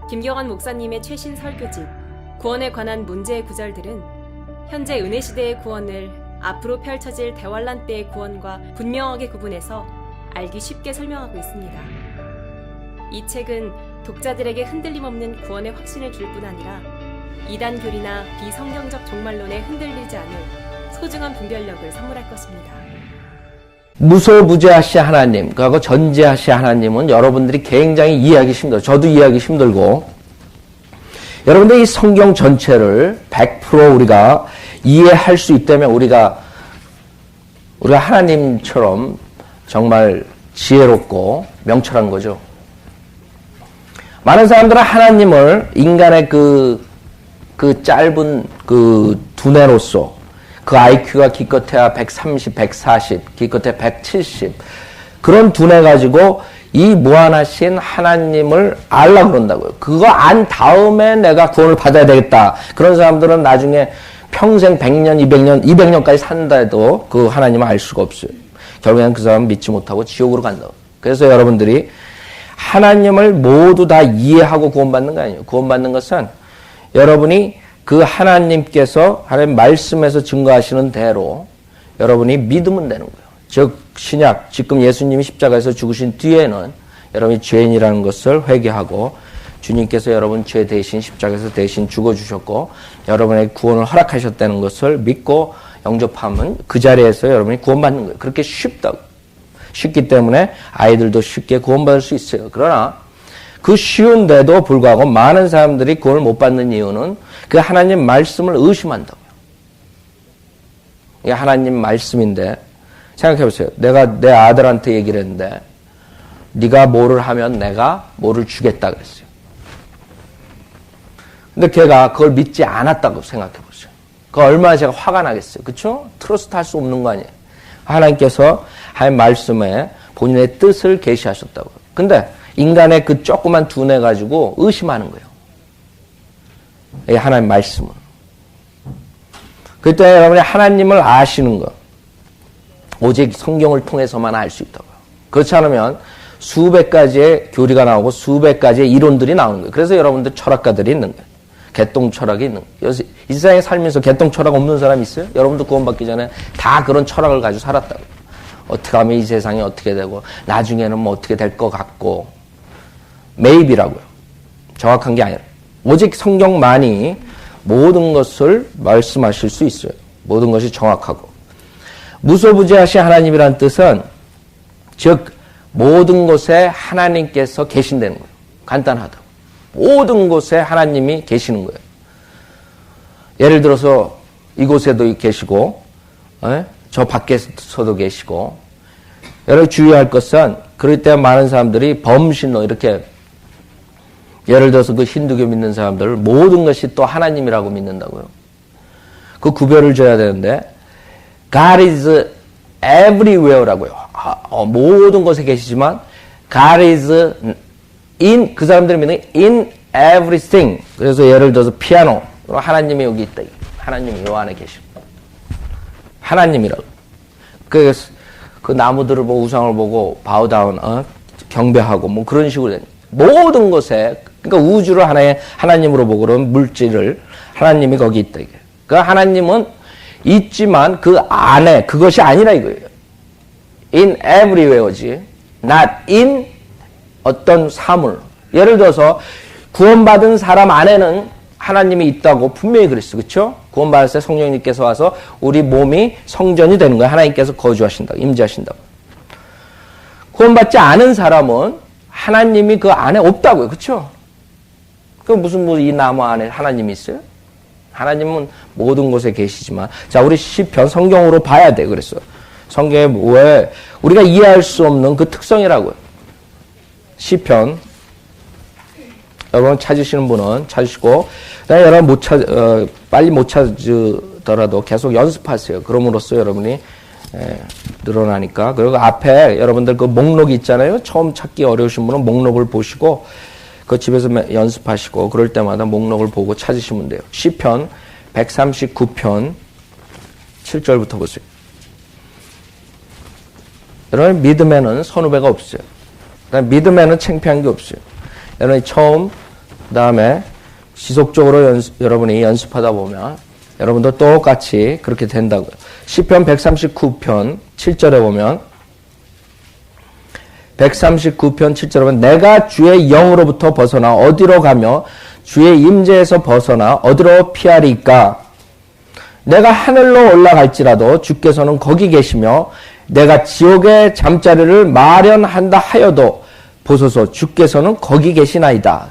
김경환 목사님의 최신 설교집 구원에 관한 문제의 구절들은 현재 은혜시대의 구원을 앞으로 펼쳐질 대환란 때의 구원과 분명하게 구분해서 알기 쉽게 설명하고 있습니다. 이 책은 독자들에게 흔들림 없는 구원의 확신을 줄 뿐 아니라 이단 교리나 비성경적 종말론에 흔들리지 않을 소중한 분별력을 선물할 것입니다. 무소부재하시 하나님, 그리고 전지하시 하나님은 여러분들이 굉장히 이해하기 힘들어요. 저도 이해하기 힘들고, 여러분들 이 성경 전체를 100% 우리가 이해할 수 있다면 우리가 하나님처럼 정말 지혜롭고 명철한 거죠. 많은 사람들은 하나님을 인간의 그 짧은 그 두뇌로서 그 IQ가 기껏해야 130, 140, 기껏해 170 그런 두뇌 가지고 이 무한하신 하나님을 알려고 그런다고요. 그거 안 다음에 내가 구원을 받아야 되겠다. 그런 사람들은 나중에 평생 100년, 200년까지 산다 해도 그 하나님을 알 수가 없어요. 결국엔 그 사람은 믿지 못하고 지옥으로 간다고. 그래서 여러분들이 하나님을 모두 다 이해하고 구원받는 거 아니에요. 구원받는 것은 여러분이 그 하나님께서 하나님 말씀에서 증거하시는 대로 여러분이 믿으면 되는 거예요. 즉 신약 지금 예수님이 십자가에서 죽으신 뒤에는 여러분이 죄인이라는 것을 회개하고 주님께서 여러분 죄 대신 십자가에서 대신 죽어주셨고 여러분의 구원을 허락하셨다는 것을 믿고 영접하면 그 자리에서 여러분이 구원받는 거예요. 그렇게 쉽다고. 쉽기 때문에 아이들도 쉽게 구원받을 수 있어요. 그러나 그 쉬운데도 불구하고 많은 사람들이 구원을 못 받는 이유는 그 하나님 말씀을 의심한다고요. 이게 하나님 말씀인데 생각해 보세요. 내가 내 아들한테 얘기를 했는데 네가 뭐를 하면 내가 뭐를 주겠다 그랬어요. 근데 걔가 그걸 믿지 않았다고 생각해 보세요. 그 얼마나 제가 화가 나겠어요. 그렇죠? 트러스트 할 수 없는 거 아니에요. 하나님께서 하나님 말씀에 본인의 뜻을 계시하셨다고. 근데 인간의 그 조그만 두뇌 가지고 의심하는 거예요. 이 하나님 말씀은. 그때 여러분이 하나님을 아시는 것 오직 성경을 통해서만 알 수 있다고요. 그렇지 않으면 수백 가지의 교리가 나오고 수백 가지의 이론들이 나오는 거예요. 그래서 여러분들 철학가들이 있는 거예요. 개똥 철학이 있는 거예요. 이 세상에 살면서 개똥 철학 없는 사람 있어요? 여러분도 구원받기 전에 다 그런 철학을 가지고 살았다고. 어떻게 하면 이 세상이 어떻게 되고 나중에는 뭐 어떻게 될 것 같고 maybe라고요. 정확한 게 아니라 오직 성경만이 모든 것을 말씀하실 수 있어요. 모든 것이 정확하고 무소부재하신 하나님이란 뜻은 즉 모든 곳에 하나님께서 계신다는 거예요. 간단하다고. 모든 곳에 하나님이 계시는 거예요. 예를 들어서 이곳에도 계시고 저 밖에서도 계시고 여러분 주의할 것은 그럴 때 많은 사람들이 범신론 이렇게 예를 들어서 그 힌두교 믿는 사람들 모든 것이 또 하나님이라고 믿는다고요. 그 구별을 줘야 되는데 God is everywhere라고요. 모든 곳에 계시지만 God is in 그 사람들이 믿는 in everything. 그래서 예를 들어서 피아노 하나님이 여기 있다. 하나님이 요 안에 계시고 하나님이라고. 그 나무들을 보고 우상을 보고 바우다운 경배하고 뭐 그런 식으로 모든 곳에 그러니까 우주를 하나님으로 보고 그런 물질을 하나님이 거기 있다. 그 하나님은 있지만 그 안에 그것이 아니라 이거예요. In everywhere지 not in 어떤 사물. 예를 들어서 구원받은 사람 안에는 하나님이 있다고 분명히 그랬어요. 그렇죠? 구원받을 때 성령님께서 와서 우리 몸이 성전이 되는 거예요. 하나님께서 거주하신다고, 임재하신다고. 구원받지 않은 사람은 하나님이 그 안에 없다고요. 그렇죠? 그 무슨 이 나무 안에 하나님이 있어요? 하나님은 모든 곳에 계시지만 자 우리 시편 성경으로 봐야 돼 그랬어요. 성경에 왜 우리가 이해할 수 없는 그 특성이라고요. 시편 여러분 찾으시는 분은 찾으시고 여러분 빨리 못 찾으더라도 계속 연습하세요. 그럼으로써 여러분이 늘어나니까. 그리고 앞에 여러분들 그 목록이 있잖아요. 처음 찾기 어려우신 분은 목록을 보시고 그 집에서 연습하시고 그럴 때마다 목록을 보고 찾으시면 돼요. 시편 139편 7절부터 보세요. 여러분 믿음에는 선후배가 없어요. 믿음에는 창피한 게 없어요. 여러분이 처음 그 다음에 지속적으로 여러분이 연습하다 보면 여러분도 똑같이 그렇게 된다고요. 시편 139편 7절에 보면 139편 7절에 보면 내가 주의 영으로부터 벗어나 어디로 가며 주의 임재에서 벗어나 어디로 피하리까? 내가 하늘로 올라갈지라도 주께서는 거기 계시며 내가 지옥의 잠자리를 마련한다 하여도 보소서 주께서는 거기 계시나이다.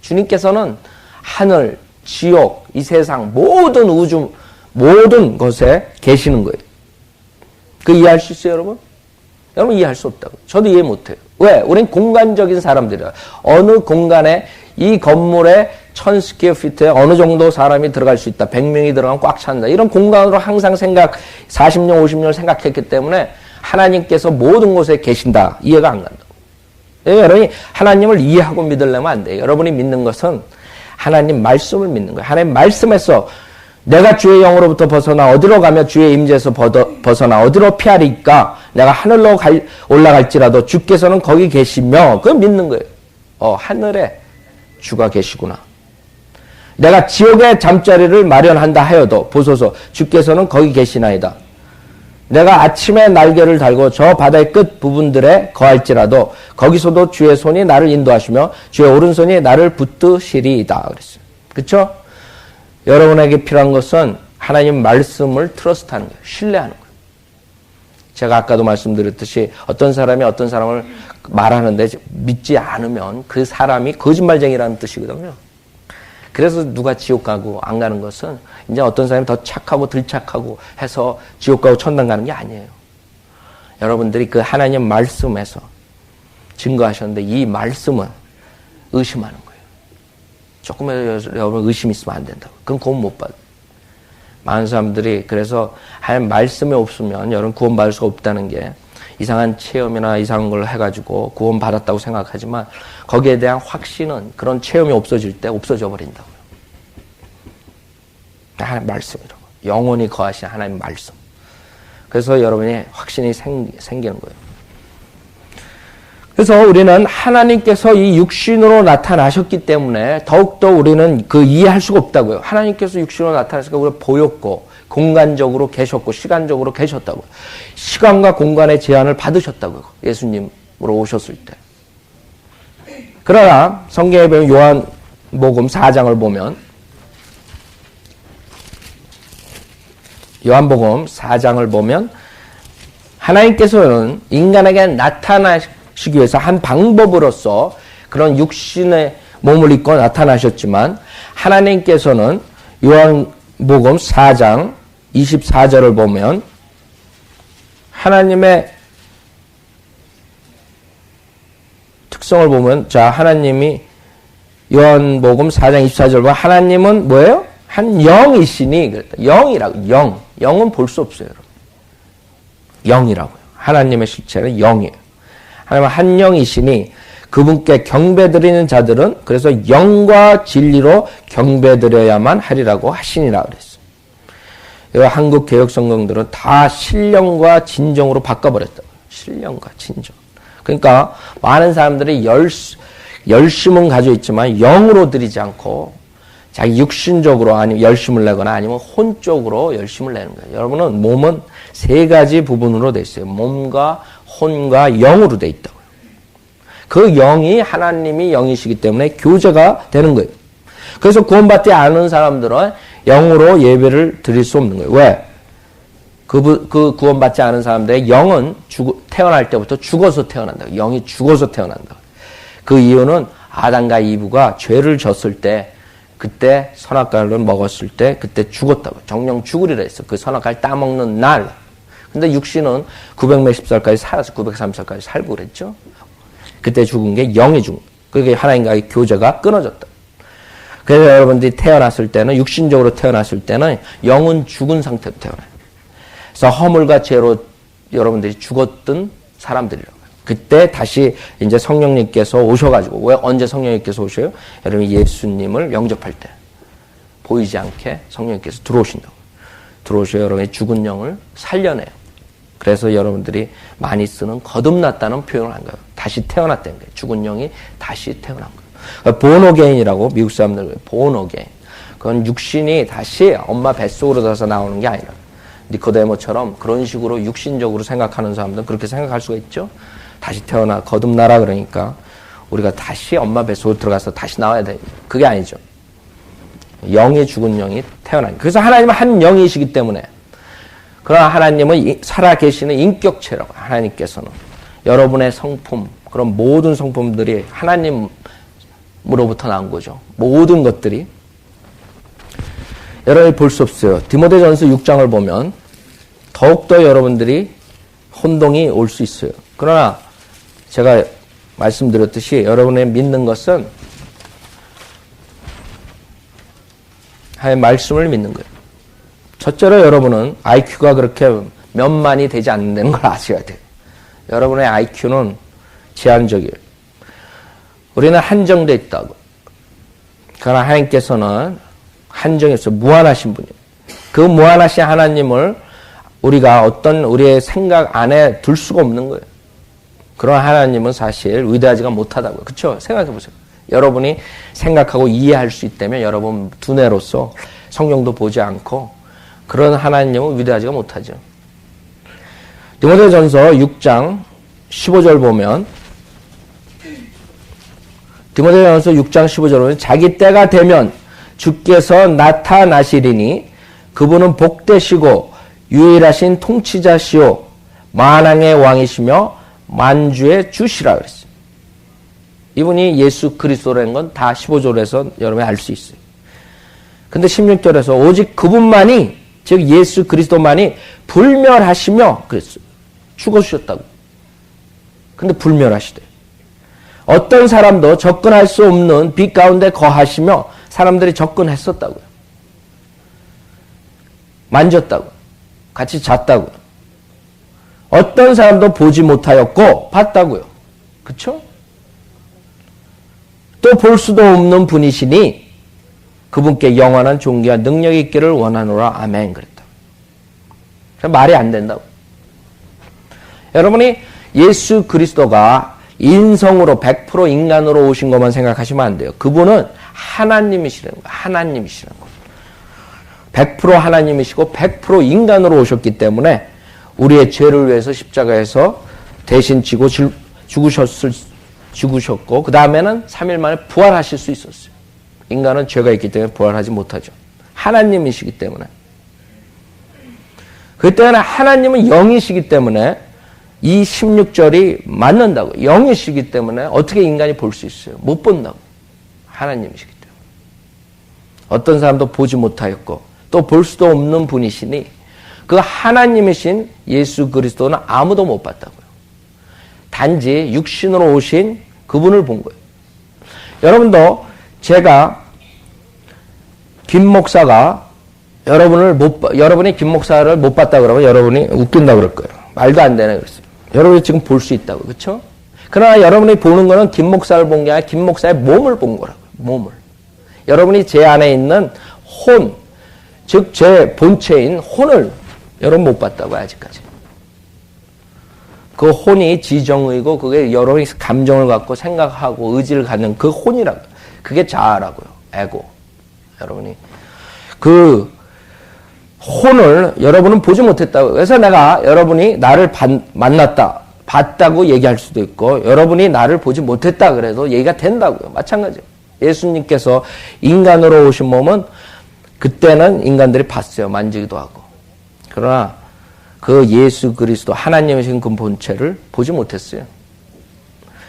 주님께서는 하늘, 지옥, 이 세상 모든 우주 모든 곳에 계시는 거예요. 그 이해할 수 있어요, 여러분? 여러분 이해할 수 없다고. 저도 이해 못해요. 왜? 우린 공간적인 사람들이라. 어느 공간에 이 건물에 1000스퀘어피트에 어느 정도 사람이 들어갈 수 있다. 100명이 들어가면 꽉 찬다. 이런 공간으로 항상 40년, 50년을 생각했기 때문에 하나님께서 모든 곳에 계신다. 이해가 안 간다. 여러분이 하나님을 이해하고 믿으려면 안 돼요. 여러분이 믿는 것은 하나님 말씀을 믿는 거예요. 하나님 말씀에서 내가 주의 영으로부터 벗어나 어디로 가며 주의 임재에서 벗어나 어디로 피하리까? 내가 하늘로 올라갈지라도 주께서는 거기 계시며 그걸 믿는 거예요. 하늘에 주가 계시구나. 내가 지옥의 잠자리를 마련한다 하여도 보소서 주께서는 거기 계시나이다. 내가 아침에 날개를 달고 저 바다의 끝 부분들에 거할지라도 거기서도 주의 손이 나를 인도하시며 주의 오른손이 나를 붙드시리이다. 그랬어요. 그렇죠? 여러분에게 필요한 것은 하나님 말씀을 트러스트하는 거예요. 신뢰하는 거예요. 제가 아까도 말씀드렸듯이 어떤 사람이 어떤 사람을 말하는데 믿지 않으면 그 사람이 거짓말쟁이라는 뜻이거든요. 그래서 누가 지옥 가고 안 가는 것은 이제 어떤 사람이 더 착하고 덜 착하고 해서 지옥 가고 천당 가는 게 아니에요. 여러분들이 그 하나님 말씀에서 증거하셨는데 이 말씀은 의심하는 거예요. 조금이라도 여러분 의심 있으면 안 된다고. 그럼 구원 못 받아요. 많은 사람들이 그래서 하나님 말씀이 없으면 여러분 구원 받을 수가 없다는 게 이상한 체험이나 이상한 걸 해가지고 구원 받았다고 생각하지만 거기에 대한 확신은 그런 체험이 없어질 때 없어져 버린다고요. 하나님 말씀이라고. 영원히 거하신 하나님 말씀. 그래서 여러분이 확신이 생기는 거예요. 그래서 우리는 하나님께서 이 육신으로 나타나셨기 때문에 더욱더 우리는 그 이해할 수가 없다고요. 하나님께서 육신으로 나타나시니까 우리가 보였고 공간적으로 계셨고 시간적으로 계셨다고요. 시간과 공간의 제한을 받으셨다고요. 예수님으로 오셨을 때. 그러나 성경에 보면 요한복음 4장을 보면 요한복음 4장을 보면 하나님께서는 인간에게 나타나시기 위해서 한 방법으로서 그런 육신의 몸을 입고 나타나셨지만 하나님께서는 요한복음 4장 24절을 보면 하나님의 특성을 보면 자 하나님이 요한복음 4장 24절 보면 하나님은 뭐예요? 한 영이시니 그랬다. 영이라고. 영은 볼 수 없어요. 여러분. 영이라고요. 하나님의 실체는 영이에요. 하나님은 한 영이시니 그분께 경배드리는 자들은 그래서 영과 진리로 경배드려야만 하리라고 하시니라 그랬어요. 한국 개혁 성경들은 다 신령과 진정으로 바꿔버렸다. 신령과 진정. 그러니까 많은 사람들이 열심은 가지고 있지만 영으로 드리지 않고 자기 육신적으로 아니면 열심을 내거나 아니면 혼적으로 열심을 내는 거예요. 여러분은 몸은 세 가지 부분으로 되어 있어요. 몸과 혼과 영으로 되어 있다고요. 그 영이 하나님이 영이시기 때문에 교제가 되는 거예요. 그래서 구원받지 않은 사람들은 영으로 예배를 드릴 수 없는 거예요. 왜? 그 구원받지 않은 사람들의 영은 태어날 때부터 죽어서 태어난다. 영이 죽어서 태어난다. 그 이유는 아담과 이브가 죄를 졌을 때 그때 선악과를 먹었을 때 그때 죽었다고. 정령 죽으리라 했어. 그 선악과를 따먹는 날. 근데 육신은 900몇십 살까지 살아서 930살까지 살고 그랬죠. 그때 죽은 게 영이 죽은. 그게 하나님과의 교제가 끊어졌다. 그래서 여러분들이 태어났을 때는 육신적으로 태어났을 때는 영은 죽은 상태로 태어나요. 그래서 허물과 죄로 여러분들이 죽었던 사람들이라고요. 그때 다시 이제 성령님께서 오셔가지고 왜 언제 성령님께서 오셔요? 여러분이 예수님을 영접할 때 보이지 않게 성령님께서 들어오신다고. 들어오셔서 여러분의 죽은 영을 살려내요. 그래서 여러분들이 많이 쓰는 거듭났다는 표현을 한 거예요. 다시 태어났다는 거예요. 죽은 영이 다시 태어난 거예요. 본어게인이라고 미국 사람들 본어게인. 그건 육신이 다시 엄마 뱃속으로 들어서 나오는 게 아니라 니코데모처럼 그런 식으로 육신적으로 생각하는 사람들은 그렇게 생각할 수가 있죠. 다시 태어나 거듭나라 그러니까 우리가 다시 엄마 뱃속으로 들어가서 다시 나와야 돼. 그게 아니죠. 영이 죽은 영이 태어나니. 그래서 하나님은 한 영이시기 때문에 그러나 하나님은 살아계시는 인격체라고 하나님께서는 여러분의 성품 그런 모든 성품들이 하나님으로부터 나온 거죠. 모든 것들이 여러분이 볼 수 없어요. 디모데전서 6장을 보면 더욱더 여러분들이 혼동이 올 수 있어요. 그러나 제가 말씀드렸듯이 여러분의 믿는 것은 하나님의 말씀을 믿는 거예요. 첫째로 여러분은 IQ가 그렇게 몇만이 되지 않는다는 걸 아셔야 돼요. 여러분의 IQ는 제한적이에요. 우리는 한정되어 있다고. 그러나 하나님께서는 한정이 없어요. 무한하신 분이에요. 그 무한하신 하나님을 우리가 어떤 우리의 생각 안에 둘 수가 없는 거예요. 그런 하나님은 사실 위대하지가 못하다고요. 그렇죠? 생각해 보세요. 여러분이 생각하고 이해할 수 있다면 여러분 두뇌로서 성경도 보지 않고 그런 하나님은 위대하지가 못하죠. 디모데전서 6장 15절 보면 디모데전서 6장 15절 보면 자기 때가 되면 주께서 나타나시리니 그분은 복되시고 유일하신 통치자시오 만왕의 왕이시며 만주의 주시라 그랬어요. 이분이 예수 그리스도라는 건 다 15절에서 여러분이 알 수 있어요. 근데 16절에서 오직 그분만이 즉 예수 그리스도만이 불멸하시며 그랬어요. 죽으셨다고. 근데 불멸하시대. 어떤 사람도 접근할 수 없는 빛 가운데 거하시며 사람들이 접근했었다고요. 만졌다고. 같이 잤다고요. 어떤 사람도 보지 못하였고 봤다고요. 그쵸? 또 볼 수도 없는 분이시니 그분께 영원한 존귀와 능력이 있기를 원하노라. 아멘. 그랬다. 말이 안 된다고. 여러분이 예수 그리스도가 인성으로 100% 인간으로 오신 것만 생각하시면 안 돼요. 그분은 하나님이시라는 거예요. 하나님이시라는 거예요. 100% 하나님이시고 100% 인간으로 오셨기 때문에 우리의 죄를 위해서 십자가에서 대신 지고 죽으셨고 그 다음에는 3일 만에 부활하실 수 있었어요. 인간은 죄가 있기 때문에 부활하지 못하죠. 하나님이시기 때문에. 그 때문에 하나님은 영이시기 때문에 이 16절이 맞는다고. 영이시기 때문에 어떻게 인간이 볼 수 있어요? 못 본다고. 하나님이시기 때문에. 어떤 사람도 보지 못하였고 또 볼 수도 없는 분이시니 그 하나님이신 예수 그리스도는 아무도 못 봤다고요. 단지 육신으로 오신 그분을 본 거예요. 여러분도 제가 김 목사가 여러분이 김 목사를 못 봤다 그러면 여러분이 웃긴다 그럴 거예요. 말도 안 되네 그랬어요. 여러분이 지금 볼 수 있다고. 그렇죠? 그러나 여러분이 보는 거는 김 목사를 본 게 아니라 김 목사의 몸을 본 거라고요. 몸을. 여러분이 제 안에 있는 혼, 즉 제 본체인 혼을 여러분 못 봤다고요. 아직까지. 그 혼이 지정의고 그게 여러분이 감정을 갖고 생각하고 의지를 갖는 그 혼이라고. 그게 자아라고요. 에고. 여러분이 그 혼을 여러분은 보지 못했다고. 그래서 내가 여러분이 나를 만났다, 봤다고 얘기할 수도 있고 여러분이 나를 보지 못했다 그래도 얘기가 된다고요. 마찬가지예요. 예수님께서 인간으로 오신 몸은 그때는 인간들이 봤어요. 만지기도 하고. 그러나 그 예수 그리스도 하나님이신 그 본체를 보지 못했어요.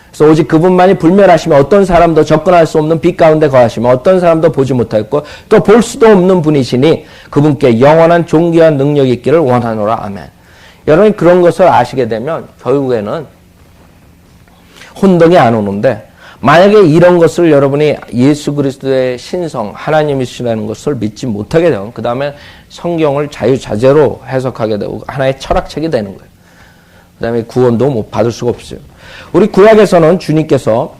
그래서 오직 그분만이 불멸하시며 어떤 사람도 접근할 수 없는 빛 가운데 거하시며 어떤 사람도 보지 못하였고 또 볼 수도 없는 분이시니 그분께 영원한 존귀와 능력이 있기를 원하노라. 아멘. 여러분이 그런 것을 아시게 되면 결국에는 혼동이 안 오는데 만약에 이런 것을 여러분이 예수 그리스도의 신성 하나님이시라는 것을 믿지 못하게 되면 그 다음에 성경을 자유자재로 해석하게 되고 하나의 철학책이 되는 거예요. 그 다음에 구원도 못 받을 수가 없어요. 우리 구약에서는 주님께서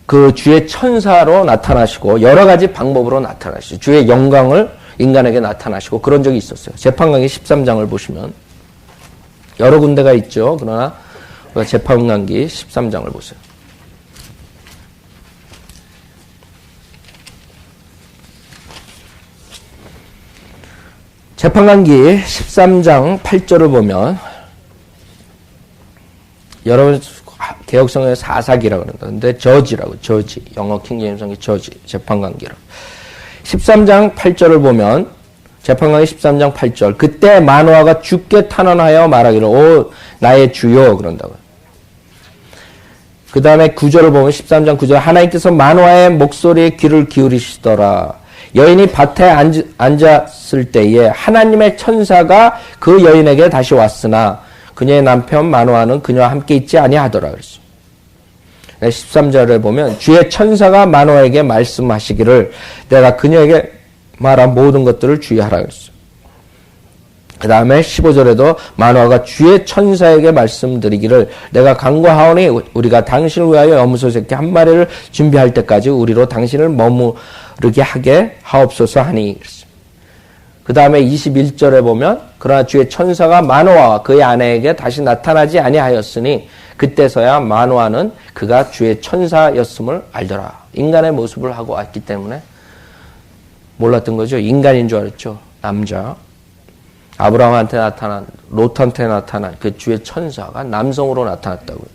그 주의 천사로 나타나시고 여러 가지 방법으로 나타나시고 주의 영광을 인간에게 나타나시고 그런 적이 있었어요. 재판관기 13장을 보시면 여러 군데가 있죠. 그러나 재판관기 13장을 보세요. 재판관기 13장 8절을 보면 여러분 개혁성의 사사기라고 그런다. 근데 저지라고 저지. 영어 킹제임성의 저지. 재판관기라고. 13장 8절을 보면 재판관기 13장 8절 그때 마노아가 주께 탄원하여 말하기를 오 나의 주여 그런다고요. 그 다음에 9절을 보면 13장 9절 하나님께서 마노아의 목소리에 귀를 기울이시더라. 여인이 밭에 앉았을 때에 하나님의 천사가 그 여인에게 다시 왔으나 그녀의 남편 마노아는 그녀와 함께 있지 아니하더라 그랬어요. 13절에 보면 주의 천사가 마노아에게 말씀하시기를 내가 그녀에게 말한 모든 것들을 주의하라 그랬어요. 그 다음에 15절에도 마노아가 주의 천사에게 말씀드리기를 내가 간구하오니 우리가 당신을 위하여 염소 새끼 한 마리를 준비할 때까지 우리로 당신을 머무르게 하게 하옵소서 하니 그랬어요. 그 다음에 21절에 보면 그러나 주의 천사가 마노아와 그의 아내에게 다시 나타나지 아니하였으니 그때서야 마노아는 그가 주의 천사였음을 알더라. 인간의 모습을 하고 왔기 때문에 몰랐던 거죠. 인간인 줄 알았죠. 남자. 아브라함한테 나타난 롯한테 나타난 그 주의 천사가 남성으로 나타났다고요.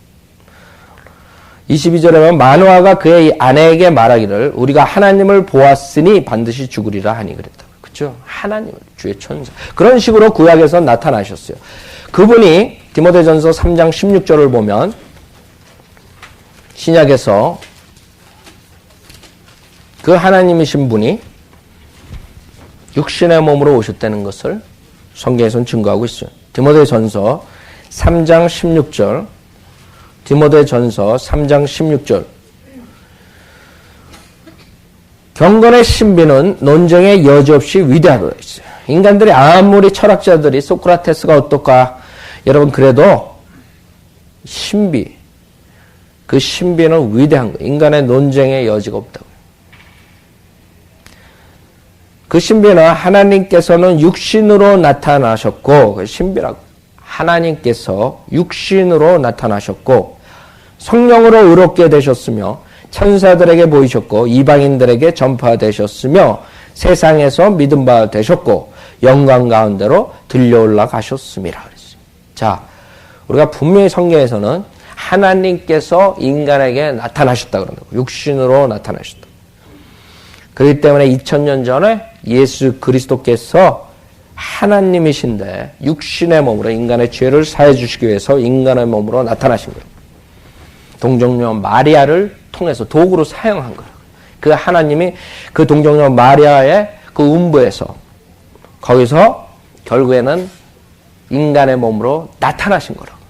22절에 보면 마노아가 그의 아내에게 말하기를 우리가 하나님을 보았으니 반드시 죽으리라 하니 그랬다고요. 그렇죠? 하나님을 주의 천사. 그런 식으로 구약에서 나타나셨어요. 그분이 디모데전서 3장 16절을 보면 신약에서 그 하나님이신 분이 육신의 몸으로 오셨다는 것을 성경에서는 증거하고 있어요. 디모데전서 3장 16절 디모데전서 3장 16절 경건의 신비는 논쟁의 여지 없이 위대하다 했어요. 인간들이 아무리 철학자들이 소크라테스가 어떨까 여러분 그래도 신비 그 신비는 위대한 거예요. 인간의 논쟁의 여지가 없다고. 그 신비는 하나님께서는 육신으로 나타나셨고 그 신비라고 하나님께서 육신으로 나타나셨고 성령으로 의롭게 되셨으며 천사들에게 보이셨고 이방인들에게 전파되셨으며 세상에서 믿음 바 되셨고 영광 가운데로 들려 올라가셨음이라 그랬어요. 자, 우리가 분명히 성경에서는 하나님께서 인간에게 나타나셨다 그런다고. 육신으로 나타나셨다. 그렇기 때문에 2000년 전에 예수 그리스도께서 하나님이신데 육신의 몸으로 인간의 죄를 사해 주시기 위해서 인간의 몸으로 나타나신 거예요. 동정녀 마리아를 통해서 도구로 사용한 거예요. 그 하나님이 그 동정녀 마리아의 그 음부에서 거기서 결국에는 인간의 몸으로 나타나신 거라고.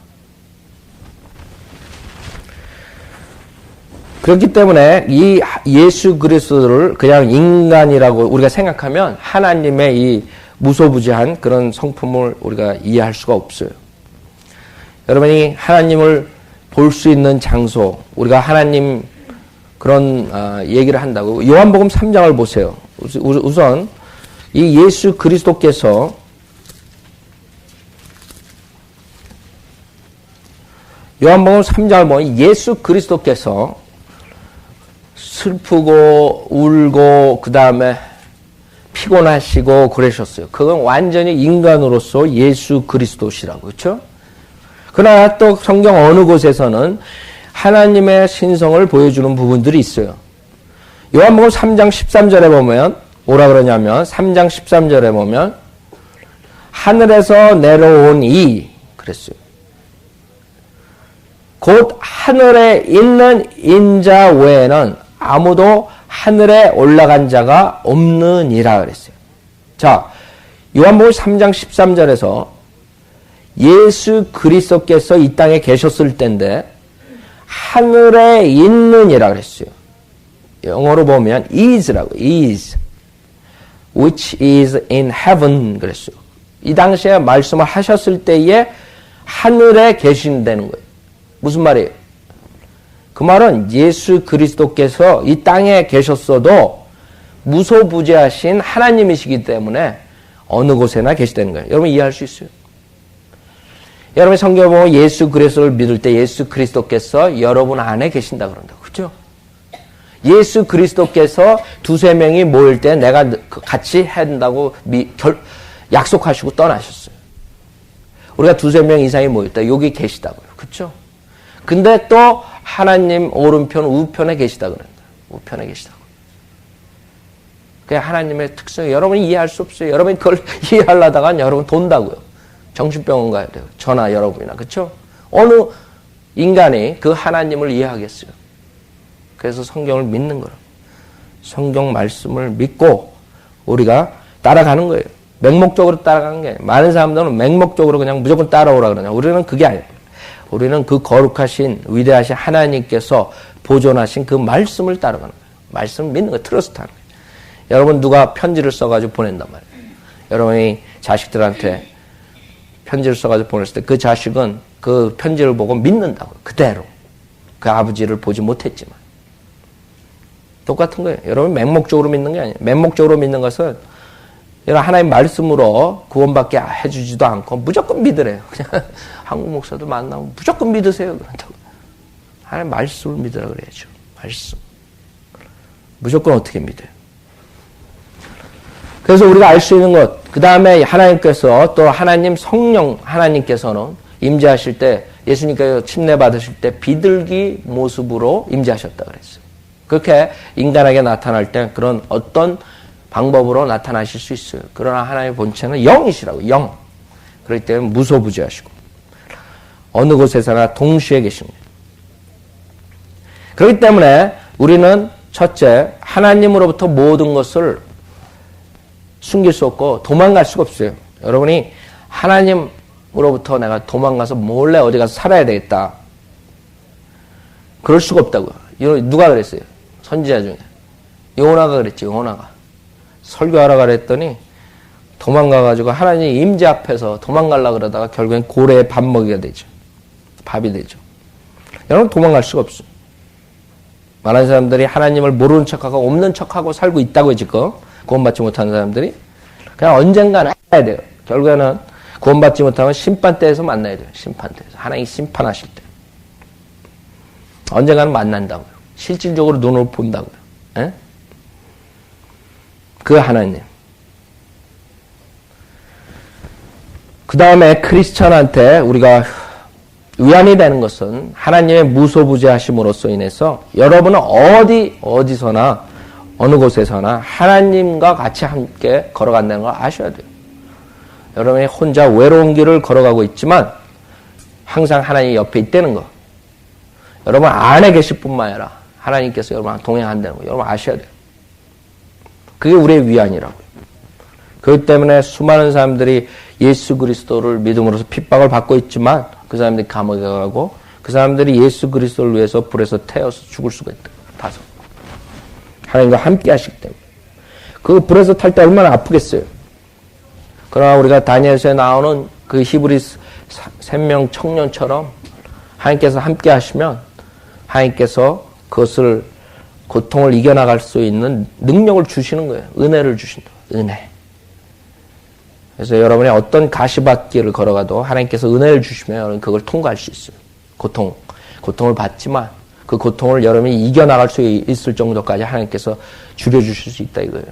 그렇기 때문에 이 예수 그리스도를 그냥 인간이라고 우리가 생각하면 하나님의 이 무소부지한 그런 성품을 우리가 이해할 수가 없어요. 여러분이 하나님을 볼 수 있는 장소, 우리가 하나님 그런 얘기를 한다고 요한복음 3장을 보세요. 우선 이 예수 그리스도께서 요한복음 3장을 보면 예수 그리스도께서 슬프고 울고 그 다음에 피곤하시고 그러셨어요. 그건 완전히 인간으로서 예수 그리스도시라고 그렇죠? 그러나 또 성경 어느 곳에서는 하나님의 신성을 보여주는 부분들이 있어요. 요한복음 3장 13절에 보면 뭐라 그러냐면 3장 13절에 보면 하늘에서 내려온 이 그랬어요. 곧 하늘에 있는 인자 외에는 아무도 하늘에 올라간 자가 없느니라 그랬어요. 자, 요한복음 3장 13절에서 예수 그리스도께서 이 땅에 계셨을 때인데 하늘에 있느니라 그랬어요. 영어로 보면 is라고 is which is in heaven 그랬어요. 이 당시에 말씀을 하셨을 때에 하늘에 계신다는 거예요. 무슨 말이에요? 그 말은 예수 그리스도께서 이 땅에 계셨어도 무소부재하신 하나님이시기 때문에 어느 곳에나 계시다는 거예요. 여러분 이해할 수 있어요? 여러분 성경을 보면 예수 그리스도를 믿을 때 예수 그리스도께서 여러분 안에 계신다 그런다. 그렇죠? 예수 그리스도께서 두세 명이 모일 때 내가 같이 한다고 약속하시고 떠나셨어요. 우리가 두세 명 이상이 모였다. 여기 계시다고요. 그렇죠? 근데 또 하나님 오른편 우편에 계시다 그런다. 우편에 계시다고. 그게 하나님의 특성이에요. 여러분이 이해할 수 없어요. 여러분이 그걸 이해하려다가 여러분 돈다고요. 정신병원 가야 돼요. 저나 여러분이나. 그렇죠? 어느 인간이 그 하나님을 이해하겠어요. 그래서 성경을 믿는 거라고. 성경 말씀을 믿고 우리가 따라가는 거예요. 맹목적으로 따라가는 게 아니에요. 많은 사람들은 맹목적으로 그냥 무조건 따라오라 그러냐. 우리는 그게 아니에요. 우리는 그 거룩하신 위대하신 하나님께서 보존하신 그 말씀을 따라가는 거예요. 말씀을 믿는 거예요. 트러스트하는 거예요. 여러분 누가 편지를 써가지고 보낸단 말이에요. 여러분이 자식들한테 편지를 써가지고 보냈을 때 그 자식은 그 편지를 보고 믿는다고요. 그대로. 그 아버지를 보지 못했지만. 똑같은 거예요. 여러분 맹목적으로 믿는 게 아니에요. 맹목적으로 믿는 것은 여러분 하나님 말씀으로 구원받게 해주지도 않고 무조건 믿으래요. 그냥 한국 목사도 만나면 무조건 믿으세요. 그런다고. 하나님 말씀을 믿으라 그래야죠. 말씀. 무조건 어떻게 믿어요? 그래서 우리가 알 수 있는 것, 그 다음에 하나님께서 또 하나님 성령 하나님께서는 임재하실 때 예수님께서 침례 받으실 때 비둘기 모습으로 임재하셨다 그랬어요. 그렇게 인간에게 나타날 때 그런 어떤 방법으로 나타나실 수 있어요. 그러나 하나님의 본체는 영이시라고. 영. 그렇기 때문에 무소부지하시고 어느 곳에서나 동시에 계십니다. 그렇기 때문에 우리는 첫째 하나님으로부터 모든 것을 숨길 수 없고 도망갈 수가 없어요. 여러분이 하나님으로부터 내가 도망가서 몰래 어디 가서 살아야 되겠다. 그럴 수가 없다고요. 누가 그랬어요? 선지자 중에. 요나가 그랬지. 요나가. 설교하러 가랬더니 도망가가지고 하나님 임재 앞에서 도망가려고 그러다가 결국엔 고래에 밥 먹이게 되죠. 밥이 되죠. 여러분 도망갈 수가 없어요. 많은 사람들이 하나님을 모르는 척하고 없는 척하고 살고 있다고요. 지금 구원받지 못하는 사람들이. 그냥 언젠가는 해야 돼요. 결국에는 구원받지 못하면 심판대에서 만나야 돼요. 심판대에서. 하나님이 심판하실 때. 언젠가는 만난다고요. 실질적으로 눈으로 본다고요. 에? 그 하나님. 그 다음에 크리스천한테 우리가 위안이 되는 것은 하나님의 무소부지하심으로써 인해서 여러분은 어디서나 어느 곳에서나 하나님과 같이 함께 걸어간다는 걸 아셔야 돼요. 여러분이 혼자 외로운 길을 걸어가고 있지만 항상 하나님이 옆에 있다는 거. 여러분 안에 계실 뿐만 아니라 하나님께서 여러분과 동행한다는 거 여러분 아셔야 돼요. 그게 우리의 위안이라고요. 그렇기 때문에 수많은 사람들이 예수 그리스도를 믿음으로써 핍박을 받고 있지만 그 사람들이 감옥에 가고 그 사람들이 예수 그리스도를 위해서 불에서 태워서 죽을 수가 있다. 다소. 하나님과 함께 하시기 때문에. 그 불에서 탈 때 얼마나 아프겠어요. 그러나 우리가 다니엘서에 나오는 그 히브리 3명 청년처럼 하나님께서 함께 하시면 하나님께서 그것을 고통을 이겨나갈 수 있는 능력을 주시는 거예요. 은혜를 주신다. 은혜. 그래서 여러분이 어떤 가시밭길을 걸어가도 하나님께서 은혜를 주시면 여러분 그걸 통과할 수 있어요. 고통을 받지만 그 고통을 여러분이 이겨나갈 수 있을 정도까지 하나님께서 줄여주실 수 있다 이거예요.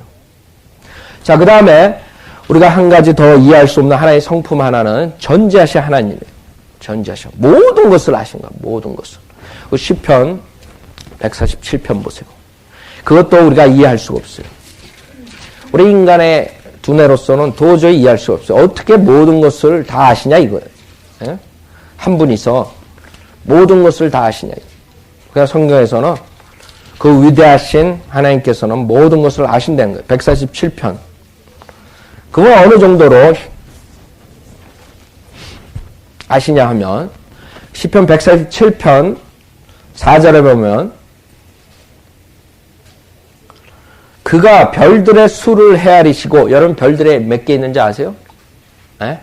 자, 그 다음에 우리가 한 가지 더 이해할 수 없는 하나의 성품 하나는 전지하신 하나님이에요. 전지하신. 모든 것을 아신 거야. 모든 것을. 그 시편 147편 보세요. 그것도 우리가 이해할 수가 없어요. 우리 인간의 두뇌로서는 도저히 이해할 수가 없어요. 어떻게 모든 것을 다 아시냐 이거예요. 예? 한 분이서 모든 것을 다 아시냐. 그래서 성경에서는 그 위대하신 하나님께서는 모든 것을 아신다는 거예요. 147편. 그건 어느 정도로 아시냐 하면 시편 147편 4절에 보면 그가 별들의 수를 헤아리시고 여러분 별들에 몇 개 있는지 아세요? 에?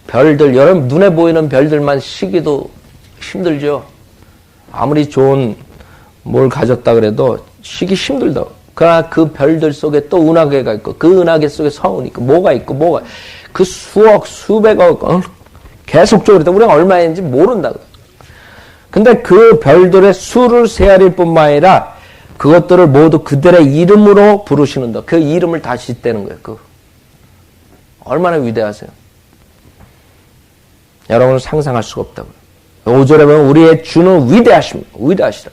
별들 여러분 눈에 보이는 별들만 시기도 힘들죠. 아무리 좋은 뭘 가졌다 그래도 쉬기 힘들다. 그러나 그 별들 속에 또 은하계가 있고 그 은하계 속에 성운이 있고 뭐가 있고 그 수억 수백억 계속적으로 우리가 얼마인지 모른다고. 근데 그 별들의 수를 세아릴 뿐만 아니라 그것들을 모두 그들의 이름으로 부르시는다. 그 이름을 다시 떼는 거예요. 얼마나 위대하세요? 여러분은 상상할 수가 없다고요. 5절에 보면 우리의 주는 위대하십니다. 위대하시다.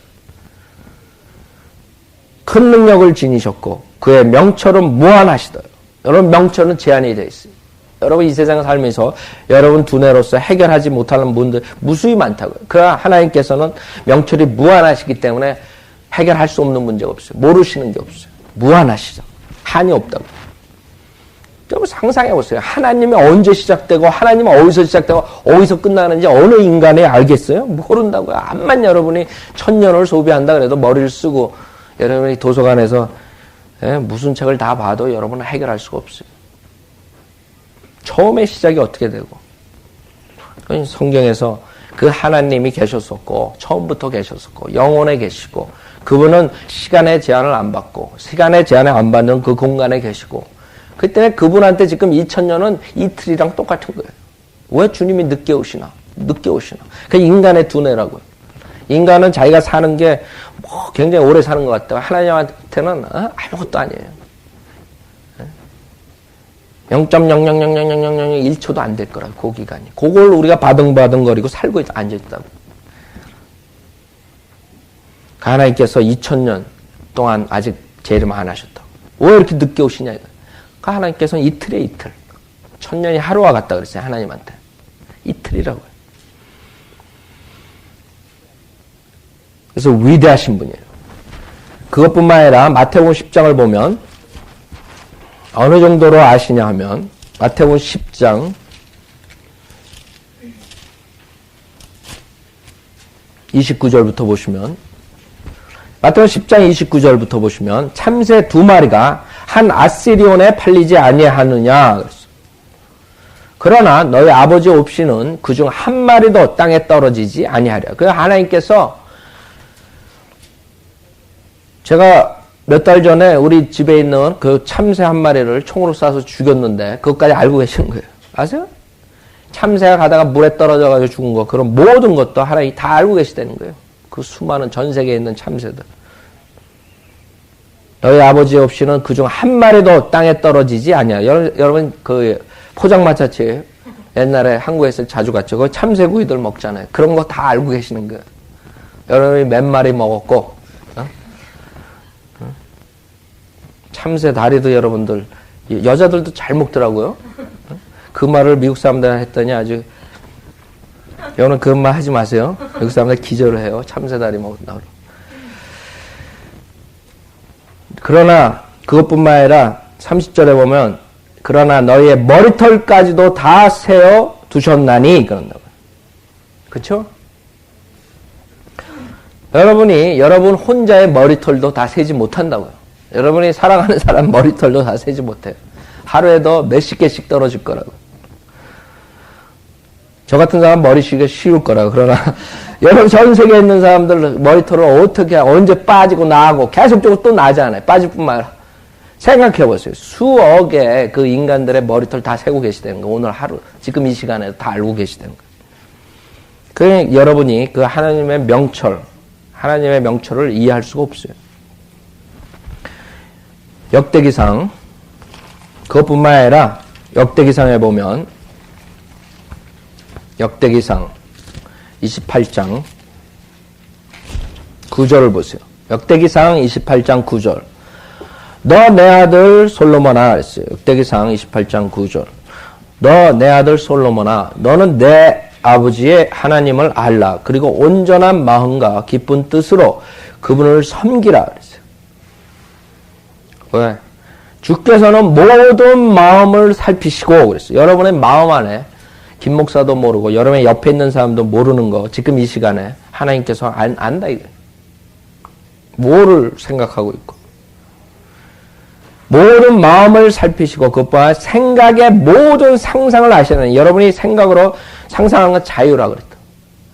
큰 능력을 지니셨고 그의 명철은 무한하시다. 여러분 명철은 제한이 되어 있어요. 여러분 이 세상 살면서 여러분 두뇌로서 해결하지 못하는 문제 무수히 많다고요. 그러나 하나님께서는 명철이 무한하시기 때문에 해결할 수 없는 문제가 없어요. 모르시는 게 없어요. 무한하시죠. 한이 없다고. 여러분 상상해 보세요. 하나님이 언제 시작되고 하나님은 어디서 시작되고 어디서 끝나는지 어느 인간이 알겠어요? 모른다고요. 암만 여러분이 1000년을 소비한다 그래도 머리를 쓰고 여러분이 도서관에서 무슨 책을 다 봐도 여러분은 해결할 수가 없어요. 처음에 시작이 어떻게 되고 성경에서 그 하나님이 계셨었고 처음부터 계셨었고 영원에 계시고 그분은 시간의 제한을 안 받고 시간의 제한을 안 받는 그 공간에 계시고 그때 그분한테 지금 2000년은 이틀이랑 똑같은 거예요. 왜 주님이 늦게 오시나? 늦게 오시나? 그 인간의 두뇌라고요. 인간은 자기가 사는 게 뭐 굉장히 오래 사는 것 같다고 하나님한테는 아무것도 아니에요. 0.0000001초도 안 될 거라 그 기간이. 그걸 우리가 바등바등거리고 살고 앉아있다고. 하나님께서 2000년 동안 아직 재림 안 하셨다고. 왜 이렇게 늦게 오시냐 이거. 하나님께서는 이틀에 이틀. 1000년이 하루와 같다 그랬어요 하나님한테. 이틀이라고요. 그래서 위대하신 분이에요. 그것뿐만 아니라 마태복음 10장을 보면 어느 정도로 아시냐 하면 마태복음 10장 29절부터 보시면 마태복음 10장 29절부터 보시면 참새 2마리가 한 아시리온에 팔리지 아니하느냐 그랬어요. 그러나 너희 아버지 없이는 그중 한 마리도 땅에 떨어지지 아니하랴. 그 하나님께서 제가 몇 달 전에 우리 집에 있는 그 참새 한 마리를 총으로 쏴서 죽였는데 그것까지 알고 계시는 거예요. 아세요? 참새가 가다가 물에 떨어져가지고 죽은 거 그런 모든 것도 하나님이 다 알고 계시다는 거예요. 그 수많은 전 세계에 있는 참새들. 너희 아버지 없이는 그중 한 마리도 땅에 떨어지지 아니야. 여러분 그 포장마차집 옛날에 한국에서 자주 갔죠. 그 참새구이들 먹잖아요. 그런 거 다 알고 계시는 거예요. 여러분이 몇 마리 먹었고 참새 다리도 여러분들 여자들도 잘 먹더라고요. 그 말을 미국 사람들한테 했더니 아주 여러분 그런 말 하지 마세요. 미국 사람들 기절을 해요. 참새 다리 먹는다고. 그러나 그것뿐만 아니라 30절에 보면 그러나 너희의 머리털까지도 다 세어 두셨나니 그런다고요. 그렇죠? 여러분 혼자의 머리털도 다 세지 못한다고요. 여러분이 사랑하는 사람 머리털도 다 세지 못해요. 하루에도 몇십 개씩 떨어질 거라고. 저 같은 사람 머리 쉬기 쉬울 거라고. 그러나 여러분 전 세계에 있는 사람들 머리털을 어떻게 언제 빠지고 나고 계속적으로 또 나잖아요. 빠질 뿐만 아니라 생각해 보세요. 수억의 그 인간들의 머리털 다 세고 계시다는 거. 오늘 하루 지금 이 시간에 다 알고 계시다는 거. 그 여러분이 그 하나님의 명철을 이해할 수가 없어요. 역대기상 그것뿐만 아니라 역대기상에 보면 역대기상 28장 9절을 보세요. 역대기상 28장 9절 너 내 아들 솔로몬아 그랬어요. 역대기상 28장 9절 너 내 아들 솔로몬아 너는 내 아버지의 하나님을 알라 그리고 온전한 마음과 기쁜 뜻으로 그분을 섬기라 그랬어요. 왜? 주께서는 모든 마음을 살피시고 그랬어요. 여러분의 마음 안에 김 목사도 모르고 여러분의 옆에 있는 사람도 모르는 거 지금 이 시간에 하나님께서 안다 이거예요. 뭐를 생각하고 있고 모든 마음을 살피시고 그것과 생각의 모든 상상을 아시는 여러분이 생각으로 상상하는 건 자유라고 그랬다.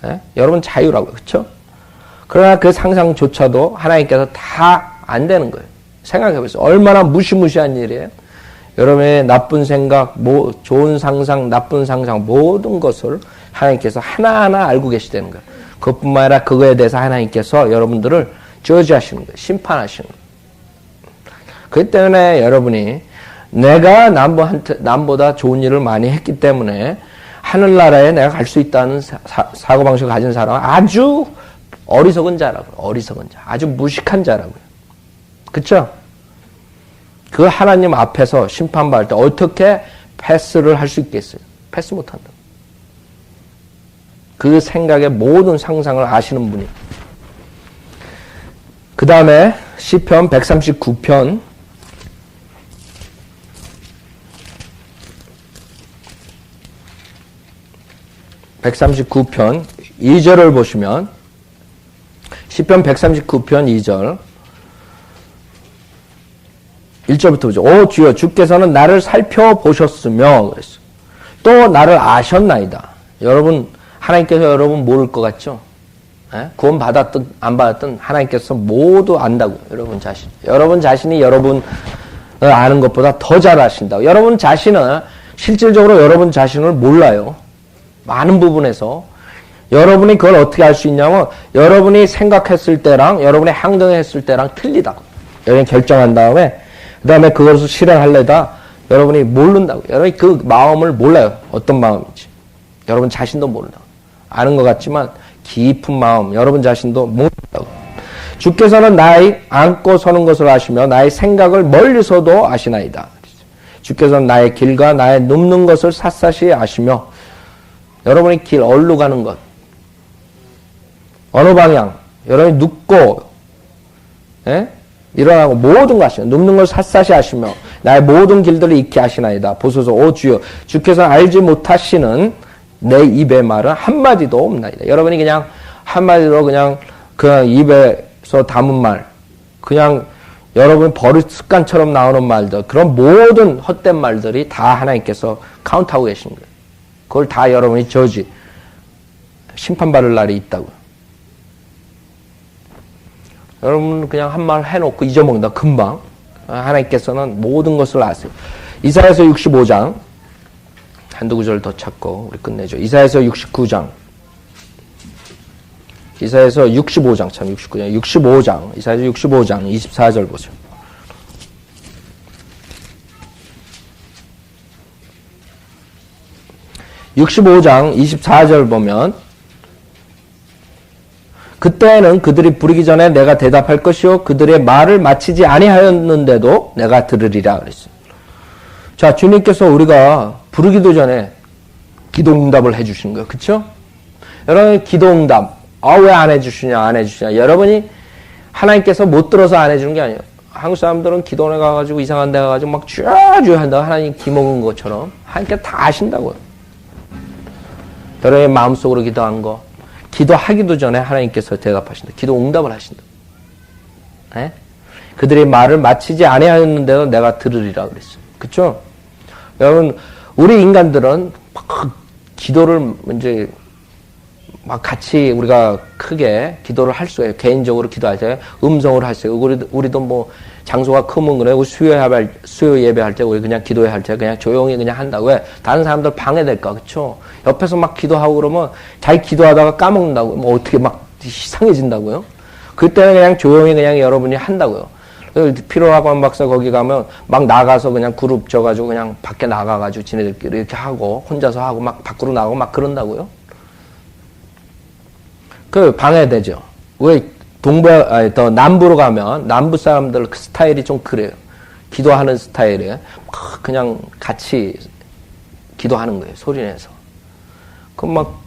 예? 여러분 자유라고요. 그렇죠? 그러나 그 상상조차도 하나님께서 다 안 되는 거예요. 생각해보세요. 얼마나 무시무시한 일이에요. 여러분의 나쁜 생각, 좋은 상상, 나쁜 상상 모든 것을 하나님께서 하나하나 알고 계시다는 거예요. 그것뿐만 아니라 그거에 대해서 하나님께서 여러분들을 저지하시는 거예요. 심판하시는 거예요. 그렇기 때문에 여러분이 내가 남보다 좋은 일을 많이 했기 때문에 하늘나라에 내가 갈 수 있다는 사고방식을 가진 사람은 아주 어리석은 자라고요. 어리석은 자. 아주 무식한 자라고요. 그쵸? 그 하나님 앞에서 심판받을 때 어떻게 패스를 할 수 있겠어요? 패스 못한다. 그 생각의 모든 상상을 아시는 분이. 그 다음에 시편 139편 139편 2절을 보시면 시편 139편 2절 1절부터 보죠. 오 주여 주께서는 나를 살펴보셨으며 그랬어. 또 나를 아셨나이다. 여러분 하나님께서 여러분 모를 것 같죠? 구원 받았든 안 받았든 하나님께서 모두 안다고. 여러분 자신이 여러분 아는 것보다 더 잘 아신다고. 여러분 자신은 실질적으로 여러분 자신을 몰라요. 많은 부분에서. 여러분이 그걸 어떻게 알 수 있냐면 여러분이 생각했을 때랑 여러분이 행동했을 때랑 틀리다고. 여러분이 결정한 다음에 그 다음에 그것을 실행하려다 여러분이 모른다고. 여러분이 그 마음을 몰라요. 어떤 마음인지. 여러분 자신도 모른다고. 아는 것 같지만 깊은 마음 여러분 자신도 모른다고. 주께서는 나의 앉고 서는 것을 아시며 나의 생각을 멀리서도 아시나이다. 주께서는 나의 길과 나의 눕는 것을 샅샅이 아시며 여러분이 길 어디로 가는 것 어느 방향 여러분이 눕고 일어나고 모든 것 아시며 눕는 걸 샅샅이 아시며 나의 모든 길들을 익히 아시나이다. 보소서 오 주여 주께서 알지 못하시는 내 입의 말은 한마디도 없나이다. 여러분이 그냥 한마디로 그냥 입에서 담은 말 그냥 여러분 버릇 습관처럼 나오는 말들 그런 모든 헛된 말들이 다 하나님께서 카운트하고 계신 거예요. 그걸 다 여러분이 저지 심판받을 날이 있다고요. 여러분 그냥 한 말 해놓고 잊어먹는다. 금방. 하나님께서는 모든 것을 아세요. 이사야서 65장 한두 구절 더 찾고 우리 끝내죠. 이사야서 69장 이사야서 65장 참 69장 65장 이사야서 65장 24절 보죠. (65장) 24절 보면 그때에는 그들이 부르기 전에 내가 대답할 것이요 그들의 말을 마치지 아니하였는데도 내가 들으리라 그랬어요. 자, 주님께서 우리가 부르기도 전에 기도응답을 해주시는 거예요. 그쵸? 여러분 기도응답 왜 안 해주시냐 여러분이 하나님께서 못 들어서 안 해주는 게 아니에요. 한국 사람들은 기도원에 가가지고 이상한 데 가가지고 막 쭈쭈 한다고 하나님 기먹은 것처럼 하나님께서 다 아신다고요. 여러분의 마음속으로 기도한 거 기도하기도 전에 하나님께서 대답하신다. 기도 응답을 하신다. 네? 그들의 말을 마치지 아니하였는데도 내가 들으리라 그랬어요. 그쵸? 여러분 우리 인간들은 막 기도를 이제 막 같이 우리가 크게 기도를 할 수가 있어요. 개인적으로 기도할 때 음성으로 할 수 있어요. 우리도 뭐 장소가 크면 그래. 수요 예배할 때 우리 그냥 기도할 때 그냥 조용히 그냥 한다고. 왜? 다른 사람들 방해될까. 그쵸? 옆에서 막 기도하고 그러면 자기 기도하다가 까먹는다고. 뭐 어떻게 막 이상해진다고요. 그때는 그냥 조용히 그냥 여러분이 한다고요. 필요하고 박사 거기 가면 막 나가서 그냥 그룹 져가지고 그냥 밖에 나가가지고 지네들끼리 이렇게 하고 혼자서 하고 막 밖으로 나가고 막 그런다고요. 방해되죠. 왜 더 남부로 가면 남부 사람들 그 스타일이 좀 그래요. 기도하는 스타일에 그냥 같이 기도하는 거예요. 소리내서. 그럼 막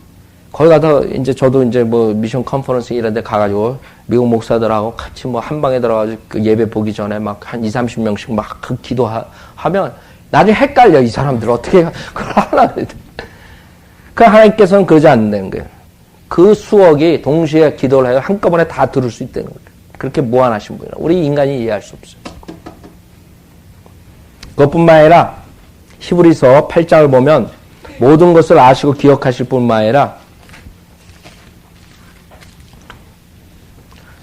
거기 가서 이제 저도 이제 뭐 미션 컨퍼런스 이런 데 가가지고 미국 목사들하고 같이 뭐 한 방에 들어가지고 그 예배 보기 전에 막 한 20-30명씩 막 그 기도하면 나중에 헷갈려. 이 사람들 어떻게 그걸 하나 그래. 그 하나님께서는 그러지 않는다는 거예요. 그 수억이 동시에 기도를 해서 한꺼번에 다 들을 수 있다는 거예요. 그렇게 무한하신 분이라 우리 인간이 이해할 수 없어요. 그것뿐만 아니라 히브리서 8장을 보면 모든 것을 아시고 기억하실 뿐만 아니라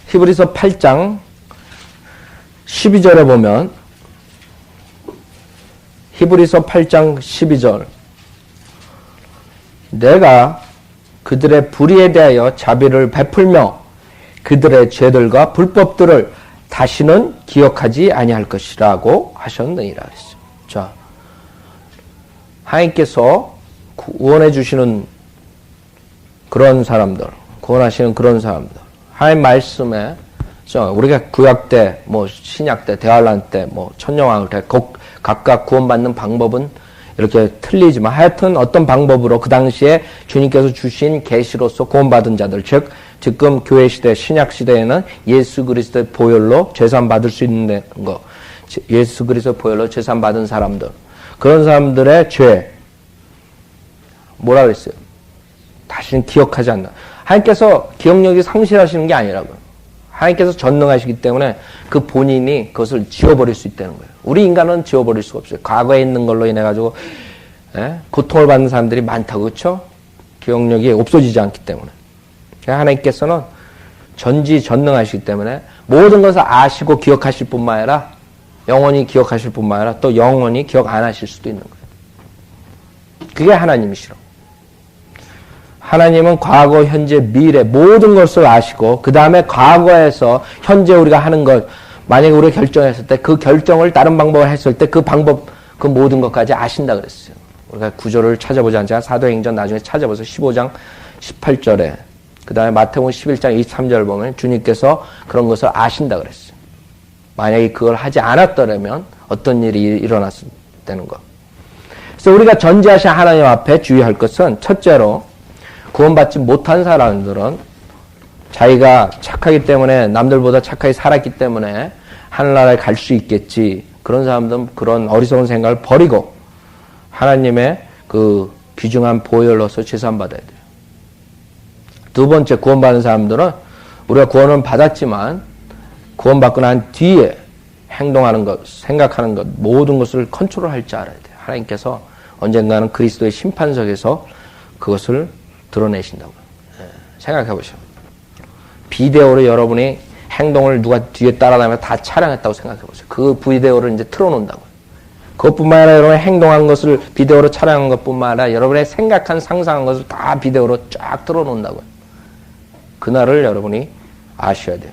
히브리서 8장 12절에 보면 히브리서 8장 12절 내가 그들의 불의에 대하여 자비를 베풀며 그들의 죄들과 불법들을 다시는 기억하지 아니할 것이라고 하셨느니라 그랬어요. 자, 하나님께서 구원해 주시는 그런 사람들, 구원하시는 그런 사람들. 하나님 말씀에 우리가 구약 때, 뭐 신약 때, 대환란 때, 뭐 천년왕후 때 각각 구원받는 방법은 이렇게 틀리지만 하여튼 어떤 방법으로 그 당시에 주님께서 주신 계시로서 구원받은 자들, 즉 지금 교회 시대, 신약 시대에는 예수 그리스도의 보혈로 제산 받을 수 있는 거, 예수 그리스도의 보혈로 제산 받은 사람들, 그런 사람들의 죄 뭐라 그랬어요? 다시는 기억하지 않나. 하나님께서 기억력이 상실하시는 게 아니라고요. 하나님께서 전능하시기 때문에 그 본인이 그것을 지워버릴 수 있다는 거예요. 우리 인간은 지워버릴 수가 없어요. 과거에 있는 걸로 인해 가지고 고통을 받는 사람들이 많다고, 그렇죠? 기억력이 없어지지 않기 때문에. 하나님께서는 전지전능하시기 때문에 모든 것을 아시고 기억하실 뿐만 아니라 영원히 기억하실 뿐만 아니라 또 영원히 기억 안 하실 수도 있는 거예요. 그게 하나님이시로. 하나님은 과거, 현재, 미래 모든 것을 아시고 그 다음에 과거에서 현재 우리가 하는 것, 만약에 우리가 결정했을 때 그 결정을 다른 방법을 했을 때 그 방법, 그 모든 것까지 아신다 그랬어요. 우리가 구조를 찾아보지 않자 사도행전 나중에 찾아보서 15장 18절에 그 다음에 마태복음 11장 23절 보면 주님께서 그런 것을 아신다 그랬어요. 만약에 그걸 하지 않았더라면 어떤 일이 일어났을 때는 것. 그래서 우리가 전지하신 하나님 앞에 주의할 것은 첫째로 구원받지 못한 사람들은 자기가 착하기 때문에 남들보다 착하게 살았기 때문에 하늘나라에 갈 수 있겠지. 그런 사람들은 그런 어리석은 생각을 버리고 하나님의 그 귀중한 보혈로서 제사받아야 돼요. 두 번째, 구원받은 사람들은 우리가 구원은 받았지만 구원받고 난 뒤에 행동하는 것, 생각하는 것, 모든 것을 컨트롤할 줄 알아야 돼요. 하나님께서 언젠가는 그리스도의 심판석에서 그것을 드러내신다고요. 생각해 보시오. 비데오로 여러분이 행동을 누가 뒤에 따라다니면 다 촬영했다고 생각해 보세요. 그 비데오를 이제 틀어놓는다고요. 그것뿐만 아니라 여러분이 행동한 것을 비데오로 촬영한 것뿐만 아니라 여러분의 생각한, 상상한 것을 다 비데오로 쫙 틀어놓는다고요. 그날을 여러분이 아셔야 돼요.